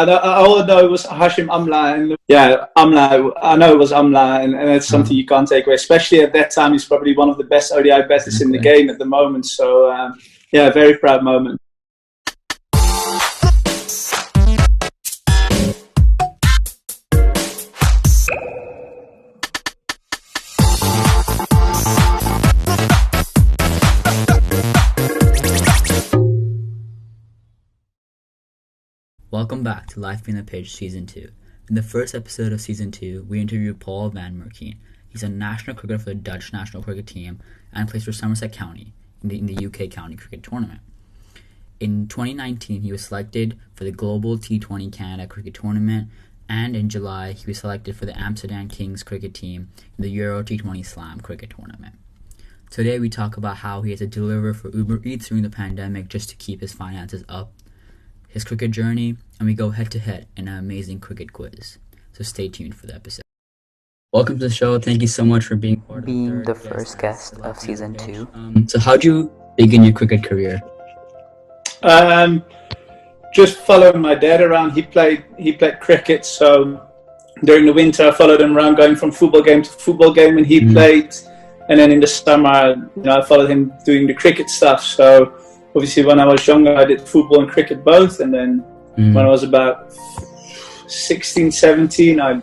all I know it was Hashim Amla, and yeah, Amla. I know it was Amla, and it's something you can't take away. Especially at that time, he's probably one of the best ODI batters in the game at the moment. So yeah, very proud moment. Welcome back to Life Being the Pitch Season 2. In the first episode of Season 2, we interviewed Paul van Meekeren. He's a national cricketer for the Dutch national cricket team and plays for Somerset County in the UK County Cricket Tournament. In 2019, he was selected for the Global T20 Canada Cricket Tournament, and in July, he was selected for the Amsterdam Kings cricket team in the Euro T20 Slam Cricket Tournament. Today, we talk about how he had to deliver for Uber Eats during the pandemic just to keep his finances up, his cricket journey, and we go head-to-head in an amazing cricket quiz. So stay tuned for the episode. Welcome to the show. Thank you so much for being part of the first guest of Season 2. So how'd you begin your cricket career? Just following my dad around. He played cricket, so during the winter I followed him around, going from football game to football game when he played, and then in the summer, I followed him doing the cricket stuff. So obviously, when I was younger, I did football and cricket both. And then when I was about 16, 17, I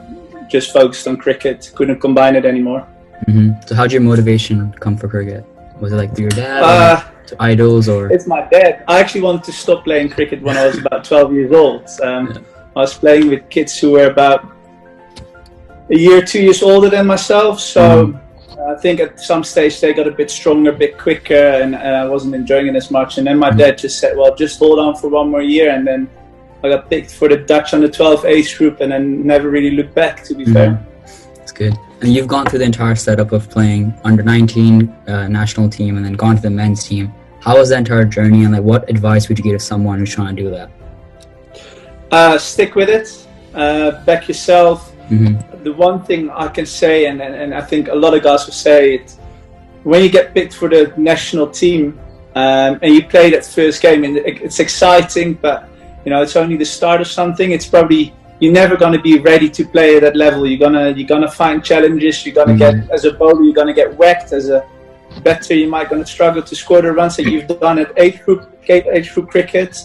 just focused on cricket. Couldn't combine it anymore. So how did your motivation come for cricket? Was it like your dad, to idols, or? It's my dad. I actually wanted to stop playing cricket when I was about 12 years old. I was playing with kids who were about a year, 2 years older than myself. So I think at some stage they got a bit stronger, a bit quicker, and I wasn't enjoying it as much. And then my dad just said, well, just hold on for one more year. And then I got picked for the Dutch under 12 age group and then never really looked back, to be fair. That's good. And you've gone through the entire setup of playing under 19 national team and then gone to the men's team. How was that entire journey, and what advice would you give to someone who's trying to do that? Stick with it. Back yourself. The one thing I can say, and I think a lot of guys will say it, when you get picked for the national team and you play that first game, and it's exciting, but it's only the start of something. It's probably, you're never going to be ready to play at that level. You're gonna find challenges. You're gonna get, as a bowler, you're gonna get whacked. As a batter, you might gonna struggle to score the runs that you've done at age group cricket.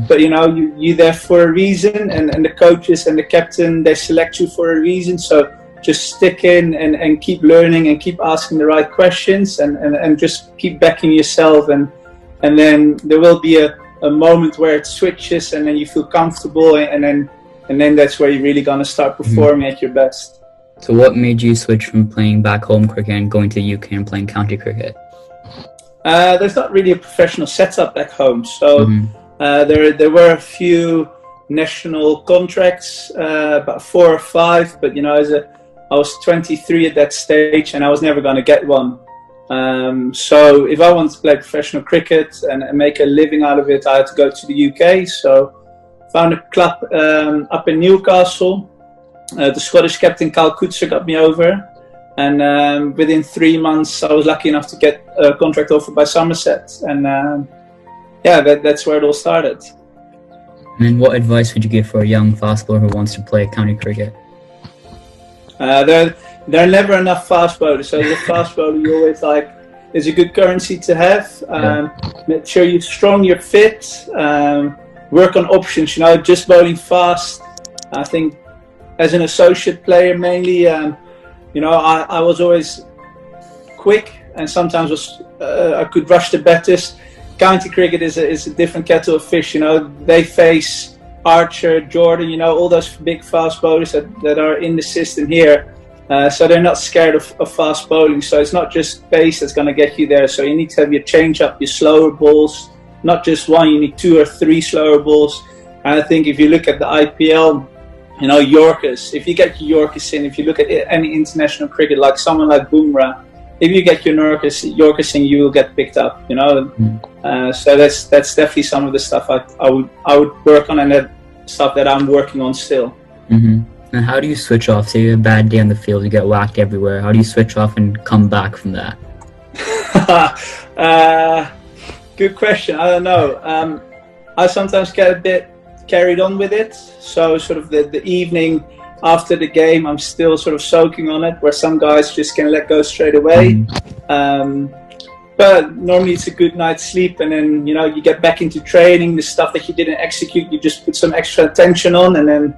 But you're there for a reason, and the coaches and the captain, they select you for a reason. So just stick in and keep learning and keep asking the right questions, and just keep backing yourself, and then there will be a moment where it switches, and then you feel comfortable, and then that's where you're really gonna start performing at your best. So what made you switch from playing back home cricket and going to the UK and playing county cricket? There's not really a professional setup back home, so there were a few national contracts, about 4 or 5, but I was 23 at that stage and I was never going to get one. So if I wanted to play professional cricket and make a living out of it, I had to go to the UK. So found a club up in Newcastle. The Scottish captain Carl Coetzer got me over. And within 3 months, I was lucky enough to get a contract offered by Somerset. And that's where it all started. And what advice would you give for a young fast bowler who wants to play county cricket? There are never enough fast bowlers. So as a fast bowler, you always it's a good currency to have. Make sure you're strong, you're fit. Work on options. Just bowling fast. I think as an associate player mainly, I was always quick, and sometimes I could rush the batters. County cricket is a different kettle of fish. They face Archer, Jordan, all those big fast bowlers that are in the system here. So they're not scared of fast bowling. So it's not just pace that's going to get you there. So you need to have your change up, your slower balls, not just one. You need 2 or 3 slower balls. And I think if you look at the IPL, Yorkers, if you get your Yorkers in, if you look at any international cricket, like someone like Bumrah, if you get your Yorkers in, you will get picked up, So that's definitely some of the stuff I would work on, and that stuff that I'm working on still. And how do you switch off? Say you have a bad day on the field, you get whacked everywhere. How do you switch off and come back from that? Good question. I don't know. I sometimes get a bit carried on with it. So sort of the evening after the game, I'm still sort of soaking on it, where some guys just can let go straight away. But normally it's a good night's sleep, and then you get back into training. The stuff that you didn't execute, you just put some extra attention on, and then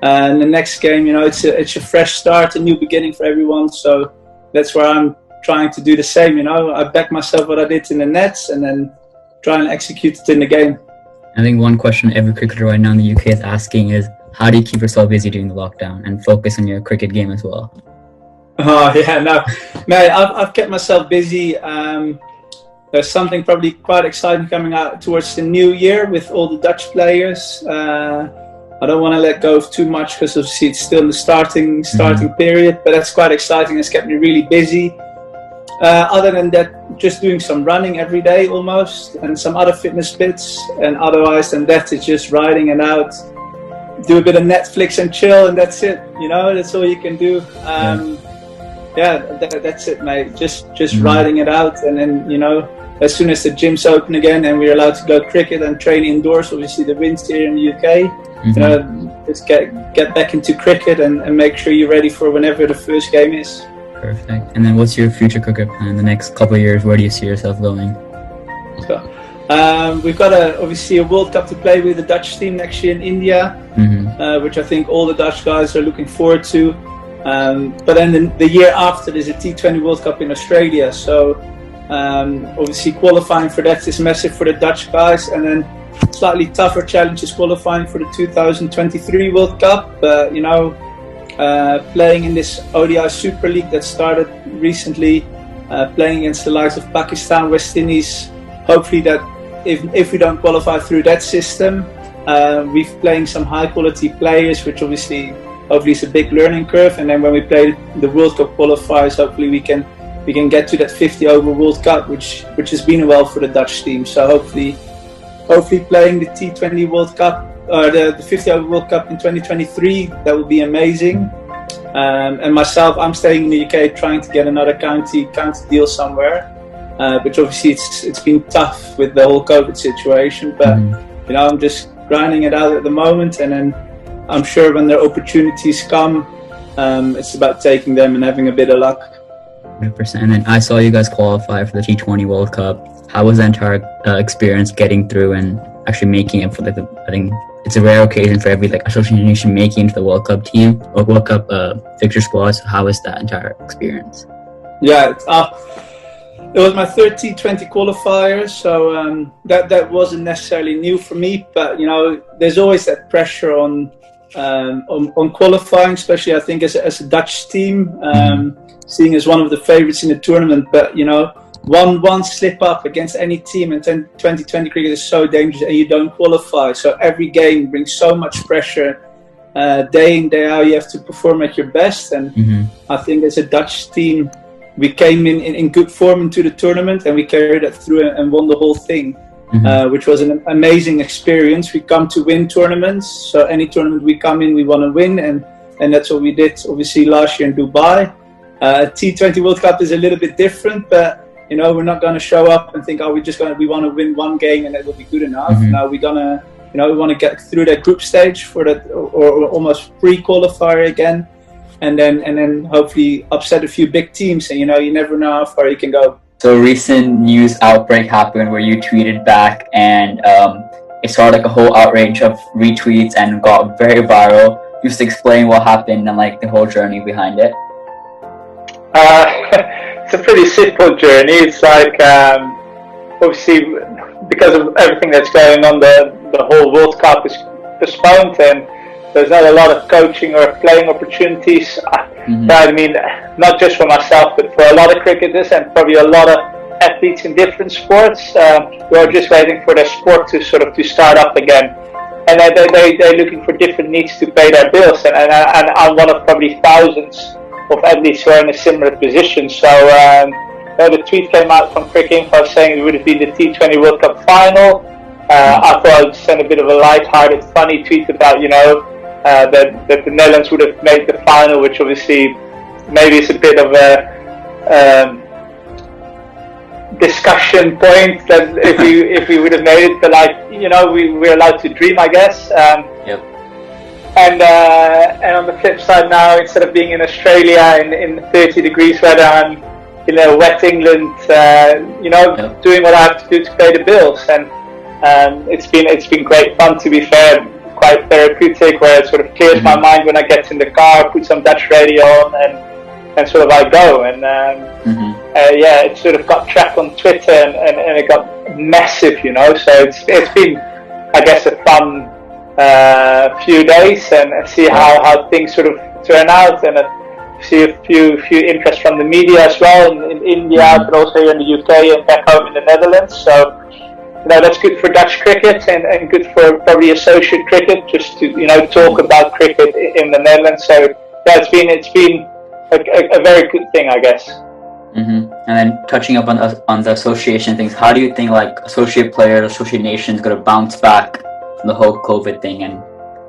the next game, it's a fresh start, a new beginning for everyone. So that's where I'm trying to do the same. I back myself what I did in the nets, and then try and execute it in the game. I think one question every cricketer right now in the UK is asking is, how do you keep yourself busy during the lockdown and focus on your cricket game as well? Oh yeah, no, mate, I've kept myself busy. There's something probably quite exciting coming out towards the new year with all the Dutch players. I don't want to let go of too much because obviously it's still in the starting period, but that's quite exciting. It's kept me really busy. Other than that, just doing some running every day almost, and some other fitness bits. And otherwise than that, it's just riding it out, do a bit of Netflix and chill, and that's it. That's all you can do. That's it, mate. Just riding it out, and then as soon as the gyms open again and we're allowed to go cricket and train indoors, obviously the wind's here in the UK. Just get back into cricket and make sure you're ready for whenever the first game is. Perfect. And then what's your future cricket plan? The next couple of years, where do you see yourself going? So, we've got obviously a World Cup to play with the Dutch team next year in India, which I think all the Dutch guys are looking forward to. But then the year after, there's a T20 World Cup in Australia. So obviously qualifying for that is massive for the Dutch guys. And then slightly tougher challenge is qualifying for the 2023 World Cup. Playing in this ODI Super League that started recently, playing against the likes of Pakistan, West Indies. Hopefully that if we don't qualify through that system, we're playing some high quality players, which hopefully it's a big learning curve. And then when we play the World Cup qualifiers, hopefully we can get to that 50 over World Cup, which has been a while for the Dutch team. So hopefully playing the T20 World Cup or the 50 over World Cup in 2023, that would be amazing. And myself, I'm staying in the UK, trying to get another county deal somewhere. But obviously it's been tough with the whole COVID situation. But I'm just grinding it out at the moment, and then I'm sure when the opportunities come, it's about taking them and having a bit of luck. 100%. And then I saw you guys qualify for the T20 World Cup. How was the entire experience getting through and actually making it for I think it's a rare occasion for every association nation making into the World Cup team or World Cup fixture squad. So how was that entire experience? Yeah, it was my third T20 qualifier, so that wasn't necessarily new for me. But there's always that pressure on qualifying, especially I think as a Dutch team, seeing as one of the favourites in the tournament. But one slip up against any team in 2020 cricket is so dangerous, and you don't qualify. So every game brings so much pressure. Day in, day out, you have to perform at your best. And I think as a Dutch team, we came in good form into the tournament, and we carried that through and won the whole thing, which was an amazing experience. We come to win tournaments, so any tournament we come in, we want to win, and that's what we did obviously last year in Dubai. T20 World Cup is a little bit different, but we're not going to show up and think, we want to win one game and that will be good enough. No, we're gonna we want to get through that group stage for that, or almost pre-qualifier again. And then hopefully upset a few big teams, and you never know how far you can go. So a recent news outbreak happened where you tweeted back, and it started a whole outrage of retweets and got very viral. Just explain what happened and the whole journey behind it. It's a pretty simple journey. It's obviously because of everything that's going on, the whole World Cup is postponed, and there's not a lot of coaching or playing opportunities. But I mean, not just for myself, but for a lot of cricketers and probably a lot of athletes in different sports who are just waiting for their sport to start up again. And they're looking for different needs to pay their bills. And I'm one of probably thousands of athletes who are in a similar position. So the tweet came out from Cricket Info saying it would have been the T20 World Cup final. I thought I'd send a bit of a light-hearted, funny tweet about, that the Netherlands would have made the final, which obviously maybe is a bit of a discussion point that if we would have made it. But we're allowed to dream, I guess. Yep. And on the flip side now, instead of being in Australia in 30 degrees weather, I'm in wet England, Yep. doing what I have to do to pay the bills. And it's been great fun, to be fair, quite therapeutic, where it sort of clears my mind when I get in the car, put some Dutch radio on, and sort of I go. And it sort of got tracked on Twitter, and it got massive, so it's been, I guess, a fun few days, and see how things sort of turn out, and see a few interest from the media as well in India, but also here in the UK and back home in the Netherlands. So that's good for Dutch cricket, and good for probably associate cricket, just to talk about cricket in the Netherlands. So it's been a very good thing, I guess. And then touching up on the association things, how do you think like associate players, associate nations going to bounce back from the whole COVID thing and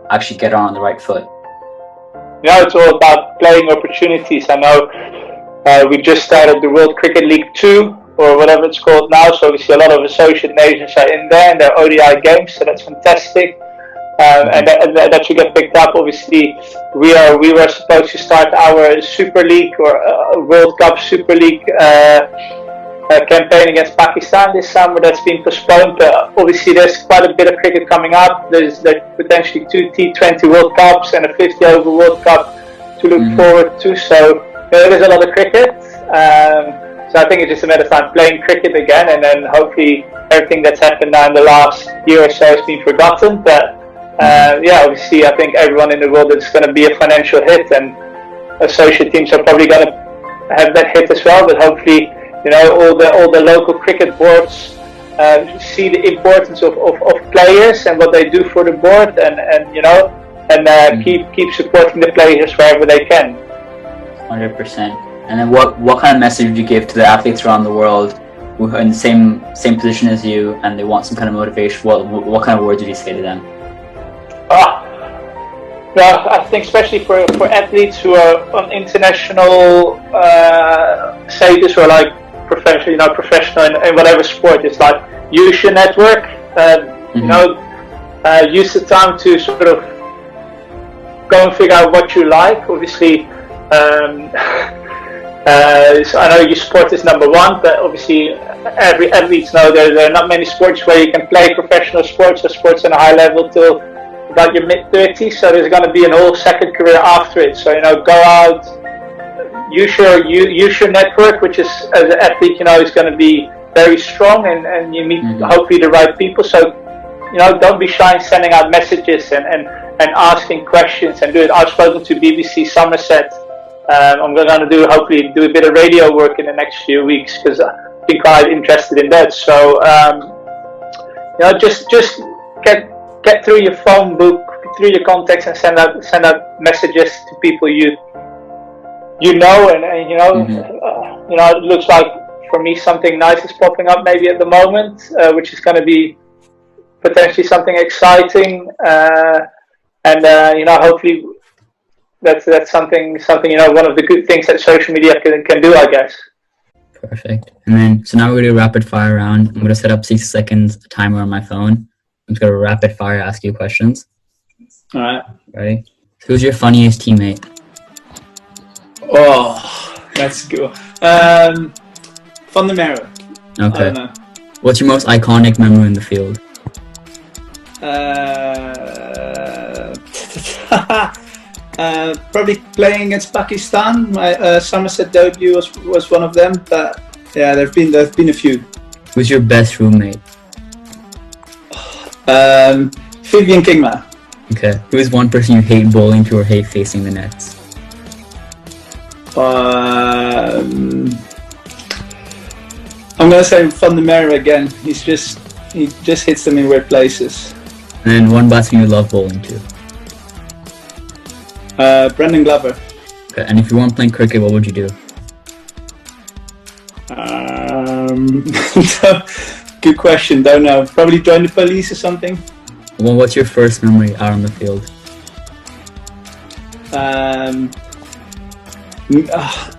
actually get on the right foot? It's all about playing opportunities. I know we just started the World Cricket League 2, or whatever it's called now, so we see a lot of associate nations are in there, and their ODI games, so that's fantastic. And that should get picked up. Obviously, we were supposed to start our Super League, or World Cup Super League campaign against Pakistan this summer. That's been postponed, but obviously there's quite a bit of cricket coming up. There's potentially 2 T20 World Cups and a 50 over World Cup to look forward to, so there is a lot of cricket. So I think it's just a matter of time playing cricket again, and then hopefully everything that's happened now in the last year or so has been forgotten. But obviously I think everyone in the world, it's going to be a financial hit, and associate teams are probably going to have that hit as well. But hopefully, all the local cricket boards see the importance of players and what they do for the board, and keep supporting the players wherever they can. 100%. And then what kind of message would you give to the athletes around the world who are in the same position as you, and they want some kind of motivation? What kind of words would you say to them? I think especially for athletes who are on international status, or like professional in whatever sport, it's like use your network. Use the time to sort of go and figure out what you like. Obviously, so I know your sport is number one, but obviously every athletes know there are not many sports where you can play professional sports or sports on a high level till about your mid-30s, so there's going to be an whole second career after it. So go out, use your network, which is, as an athlete, is going to be very strong, and you meet hopefully the right people. So don't be shy in sending out messages and asking questions, and do it. I've spoken to BBC Somerset. I'm going to hopefully do a bit of radio work in the next few weeks, because I've been quite interested in that. So just get through your phone book, through your contacts, and send out messages to people you know, and it looks like for me something nice is popping up maybe at the moment, which is going to be potentially something exciting, and hopefully that's something one of the good things that social media can do, I guess. Perfect. And then so now we're gonna do a rapid fire round. I'm gonna set up 60 seconds timer on my phone. I'm just gonna rapid fire ask you questions. All right. Ready? So who's your funniest teammate? Oh, that's good. Van Meekeren. Okay. I don't know. What's your most iconic memory in the field? Probably playing against Pakistan. My Somerset debut was one of them, but yeah, there've been a few. Who's your best roommate? Vivian Kingma. Okay. Who's one person you hate bowling to or hate facing the nets? I'm gonna say Van Meekeren again. He just hits them in weird places. And then one batsman you love bowling to? Brendan Glover. Okay. And if you weren't playing cricket, what would you do? Good question. Don't know. Probably join the police or something. Well, what's your first memory out on the field?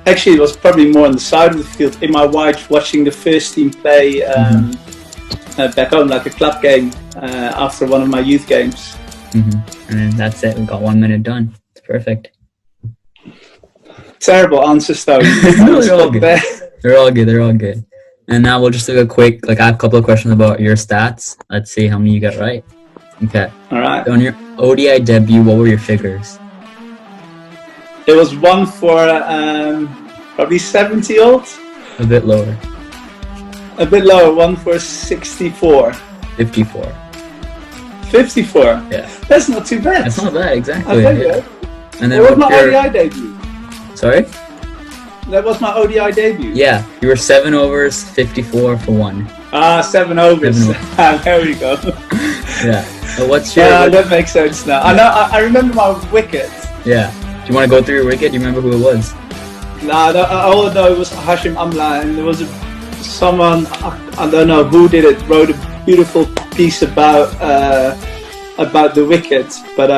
Actually, it was probably more on the side of the field. In my wife watching the first team play back home, like a club game. after one of my youth games. Mm-hmm. And then that's it. We got 1 minute done. It's perfect. Terrible answers though. No, they're all good. They're all good. And now we'll just do a quick, I have a couple of questions about your stats. Let's see how many you got right. Okay. All right. So on your ODI debut, what were your figures? It was one for probably 70 old. A bit lower. A bit lower, one for 64. 54. 54? Yeah. That's not too bad. That's not bad, exactly. Yeah. And then what was my ODI debut? Sorry? That was my ODI debut. Yeah, you were 7 overs, 54 for 1. 7 overs. There we go. Yeah. So what's your... that makes sense now. I remember my wicket. Yeah. Do you want to go through your wicket? Do you remember who it was? All I know it was Hashim Amla, and there was someone, I don't know who did it, wrote a beautiful piece about the wicket, but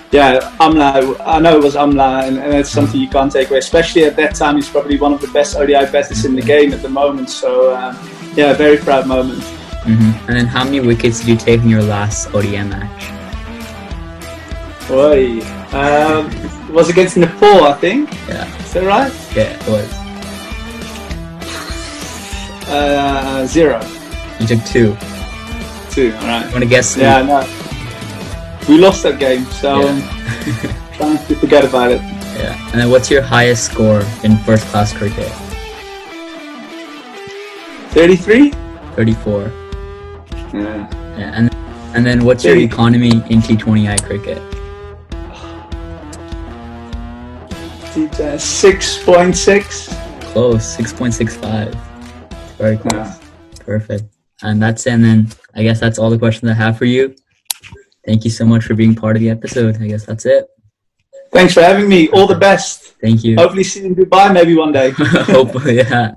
Amla, I know it was Amla, and it's something you can't take away, especially at that time. He's probably one of the best ODI batters in the game at the moment, so very proud moment. Mm-hmm. And then how many wickets did you take in your last ODI match? Boy, it was against Nepal, I think. Yeah. Is that right? Yeah, it was. 0. You took 2. 2, alright. You want to guess? Yeah, no. We lost that game, so trying to forget about it. Yeah. And then what's your highest score in first class cricket? 33? 34. Yeah. Yeah. And then what's your economy in T20I cricket? 6.6. Close, 6.65. Very close. Yeah. Perfect. And that's it. And then I guess that's all the questions I have for you. Thank you so much for being part of the episode. I guess that's it. Thanks for having me. All the best. Thank you. Hopefully see you in Dubai maybe one day. Hopefully, yeah.